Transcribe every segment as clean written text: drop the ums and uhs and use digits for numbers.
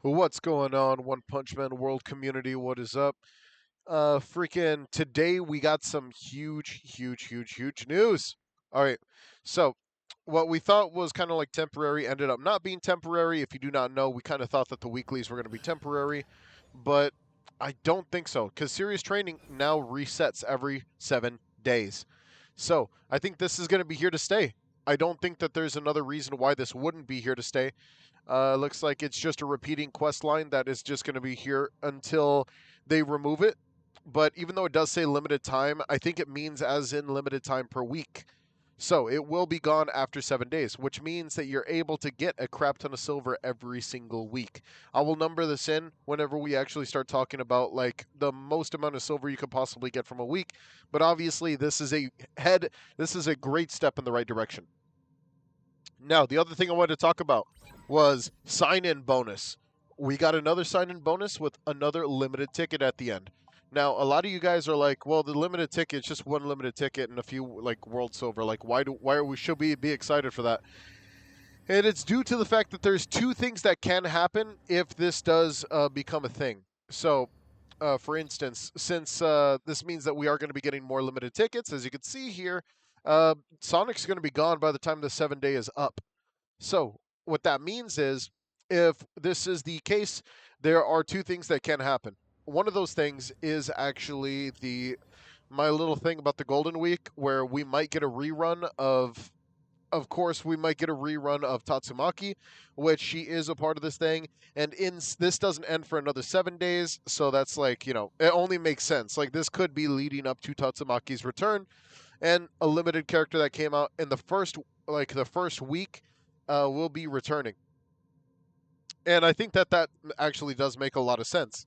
What's going on, One Punch Man world community? What is up? Freaking today we got some huge news. All right, so what we thought was kind of like temporary ended up not being temporary. If you do not know, we kind of thought that the weeklies were going to be temporary, but I don't think so because serious training now resets every 7 days. So I think this is going to be here to stay. I don't think that there's another reason why this wouldn't be here to stay. Looks like it's just a repeating quest line that is just going to be here until they remove it. But even though it does say limited time, I think it means as in limited time per week. So it will be gone after 7 days, which means that you're able to get a crap ton of silver every single week. I will number this in whenever we actually start talking about like the most amount of silver you could possibly get from a week. But obviously, this is a great step in the right direction. Now, the other thing I wanted to talk about was sign in bonus. We got another sign in bonus with another limited ticket at the end. Now, a lot of you guys are like, "Well, the limited ticket is just one limited ticket and a few like world silver. Like, why are we should we be excited for that?" And it's due to the fact that there's two things that can happen if this does become a thing. So, for instance, since this means that we are going to be getting more limited tickets, as you can see here, Sonic's going to be gone by the time the 7 day is up. So, what that means is if this is the case, there are two things that can happen. One of those things is actually the my little thing about the Golden Week where we might get a rerun of course, we might get a rerun of Tatsumaki, which she is a part of this thing. And this doesn't end for another 7 days, so that's like it only makes sense. Like this could be leading up to Tatsumaki's return, and a limited character that came out in the first week will be returning. And I think that that actually does make a lot of sense.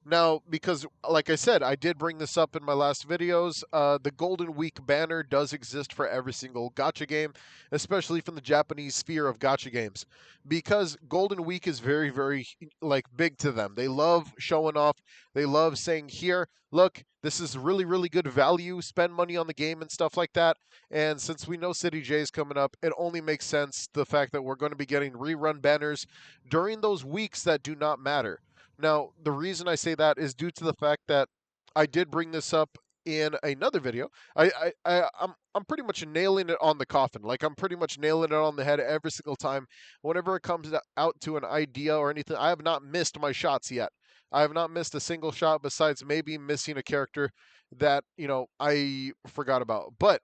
Now, because like I said, I did bring this up in my last videos. The Golden Week banner does exist for every single gacha game, especially from the Japanese sphere of gacha games, because Golden Week is very like big to them. They love showing off. They love saying, "Here, look, this is really good value. Spend money on the game and stuff like that." And since we know City J is coming up, it only makes sense the fact that we're going to be getting rerun banners during those weeks that do not matter. Now, the reason I say that is due to the fact that I did bring this up in another video. I'm pretty much nailing it on the coffin. Like I'm pretty much nailing it on the head every single time. Whenever it comes out to an idea or anything, I have not missed my shots yet. I have not missed a single shot besides maybe missing a character that, I forgot about. But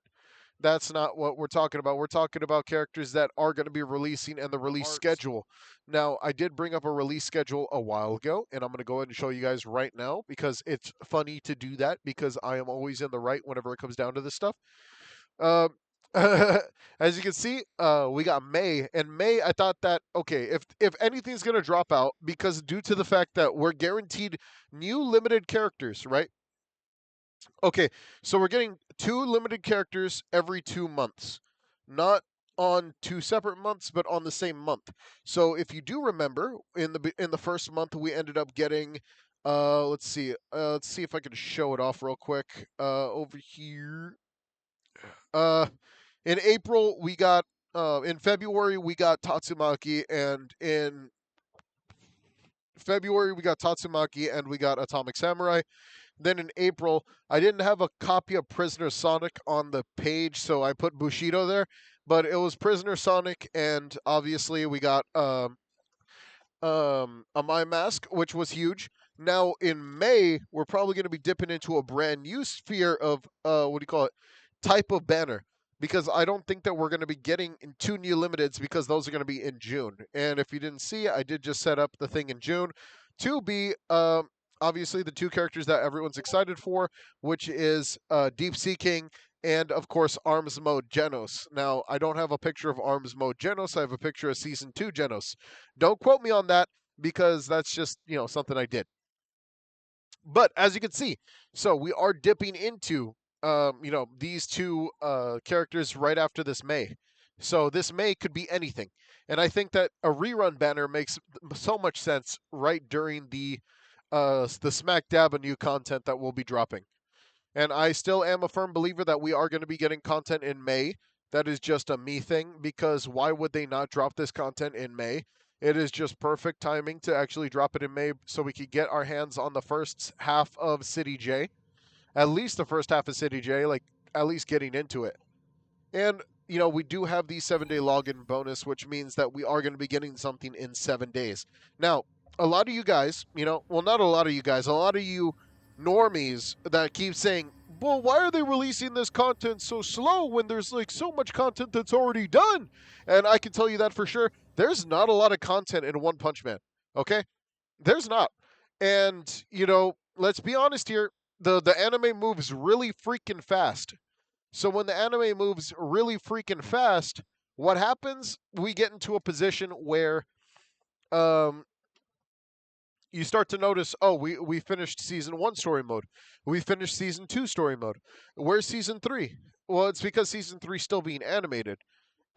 that's not what we're talking about. We're talking about characters that are going to be releasing and the release schedule. Now, I did bring up a release schedule a while ago, and I'm going to go ahead and show you guys right now because it's funny to do that because I am always in the right whenever it comes down to this stuff. Um, as you can see, we got May, and May. I thought that okay, if anything's going to drop out, because due to the fact that we're guaranteed new limited characters, right? Okay, so we're getting two limited characters every 2 months, not on two separate months, but on the same month. So if you do remember, in the first month we ended up getting, let's see if I can show it off real quick. Over here, uh, in April we got, in February we got Tatsumaki, and in February we got Tatsumaki and we got Atomic Samurai. Then in April, I didn't have a copy of Prisoner Sonic on the page, so I put Bushido there. But it was Prisoner Sonic, and obviously we got a My Mask, which was huge. Now in May, we're probably going to be dipping into a brand new sphere of what do you call it? Type of banner. Because I don't think that we're going to be getting in two new limiteds because those are going to be in June. And if you didn't see, I did just set up the thing in June to be obviously the two characters that everyone's excited for, which is Deep Sea King and of course Arms Mode Genos. Now I don't have a picture of Arms Mode Genos. I have a picture of Season 2 Genos. Don't quote me on that because that's just something I did. But as you can see, so we are dipping into these two characters right after this May. So this May could be anything, and I think that a rerun banner makes so much sense right during the smack dab of new content that will be dropping. And I still am a firm believer that we are going to be getting content in May. That is just a me thing because why would they not drop this content in May? It is just perfect timing to actually drop it in May so we could get our hands on the first half of City J. At least the first half of City J, like at least getting into it. And, we do have the 7-day login bonus, which means that we are going to be getting something in 7 days. Now, a lot of you guys, well, not a lot of you guys, a lot of you normies that keep saying, well, why are they releasing this content so slow when there's like so much content that's already done? And I can tell you that for sure. There's not a lot of content in One Punch Man. Okay? There's not. And, let's be honest here. The anime moves really freaking fast. So when the anime moves really freaking fast, what happens? We get into a position where um, you start to notice, oh, we finished season 1 story mode. We finished season 2 story mode. Where's season 3? Well, it's because season 3 is still being animated.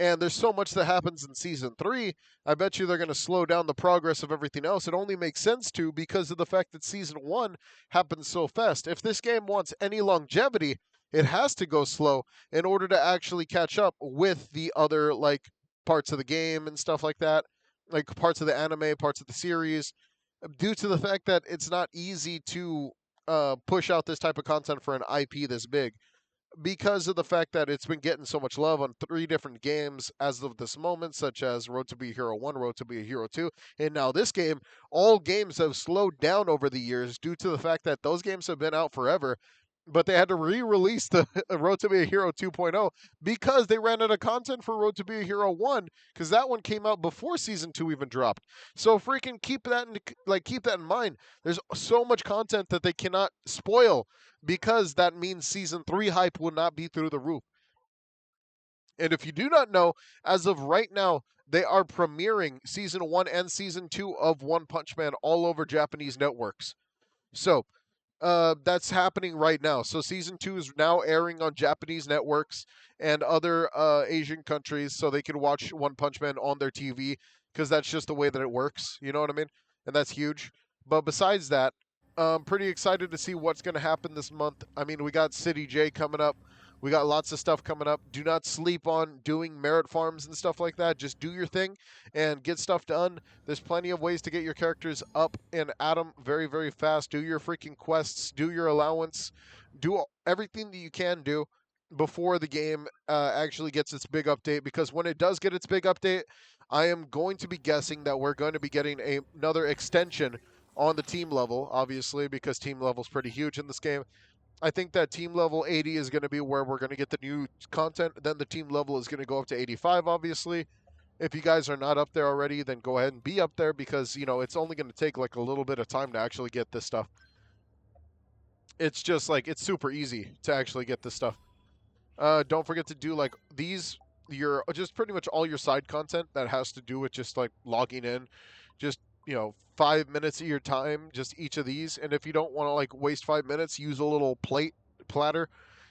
And there's so much that happens in season 3, I bet you they're going to slow down the progress of everything else. It only makes sense to because of the fact that season 1 happens so fast. If this game wants any longevity, it has to go slow in order to actually catch up with the other like parts of the game and stuff like that, like parts of the anime, parts of the series, due to the fact that it's not easy to push out this type of content for an IP this big because of the fact that it's been getting so much love on 3 different games as of this moment, such as Road to Be a Hero 1, Road to Be a Hero 2, and now this game. All games have slowed down over the years due to the fact that those games have been out forever, but they had to re-release the Road to Be a Hero 2.0 because they ran out of content for Road to Be a Hero 1 because that one came out before season 2 even dropped. So freaking keep that in mind. There's so much content that they cannot spoil because that means season 3 hype will not be through the roof. And if you do not know, as of right now, they are premiering season 1 and season 2 of One Punch Man all over Japanese networks. So, that's happening right now. So season 2 is now airing on Japanese networks and other Asian countries, so they can watch One Punch Man on their TV because that's just the way that it works. You know what I mean? And that's huge. But besides that, I'm pretty excited to see what's going to happen this month. I mean, we got City J coming up. We got lots of stuff coming up. Do not sleep on doing merit farms and stuff like that. Just do your thing and get stuff done. There's plenty of ways to get your characters up and at them very, very fast. Do your freaking quests. Do your allowance. Do everything that you can do before the game actually gets its big update. Because when it does get its big update, I am going to be guessing that we're going to be getting another extension on the team level, obviously, because team level is pretty huge in this game. I think that team level 80 is going to be where we're going to get the new content. Then the team level is going to go up to 85, obviously. If you guys are not up there already, then go ahead and be up there because, it's only going to take like a little bit of time to actually get this stuff. It's just like, it's super easy to actually get this stuff. Don't forget to do like your just pretty much all your side content that has to do with just like logging in, just 5 minutes of your time, just each of these. And if you don't want to like waste 5 minutes, use a little platter,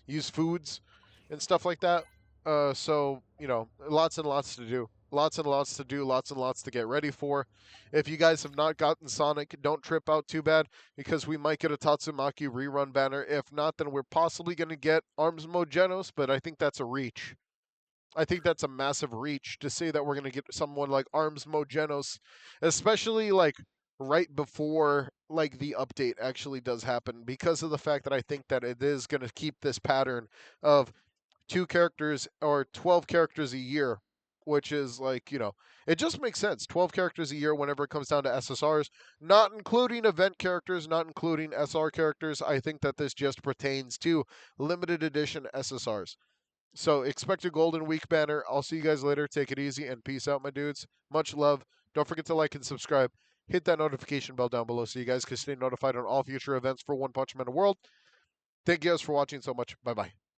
use foods and stuff like that. So lots and lots to do. Lots and lots to do, lots and lots to get ready for. If you guys have not gotten Sonic, don't trip out too bad because we might get a Tatsumaki rerun banner. If not, then we're possibly going to get Arms Mode Genos, but I think that's a reach. I think that's a massive reach to say that we're going to get someone like Arms Mode Genos, especially like right before like the update actually does happen because of the fact that I think that it is going to keep this pattern of 2 characters or 12 characters a year, which is like, it just makes sense. 12 characters a year whenever it comes down to SSRs, not including event characters, not including SR characters. I think that this just pertains to limited edition SSRs. So expect a Golden Week banner. I'll see you guys later. Take it easy and peace out, my dudes. Much love. Don't forget to like and subscribe. Hit that notification bell down below so you guys can stay notified on all future events for One Punch Man World. Thank you guys for watching so much. Bye bye.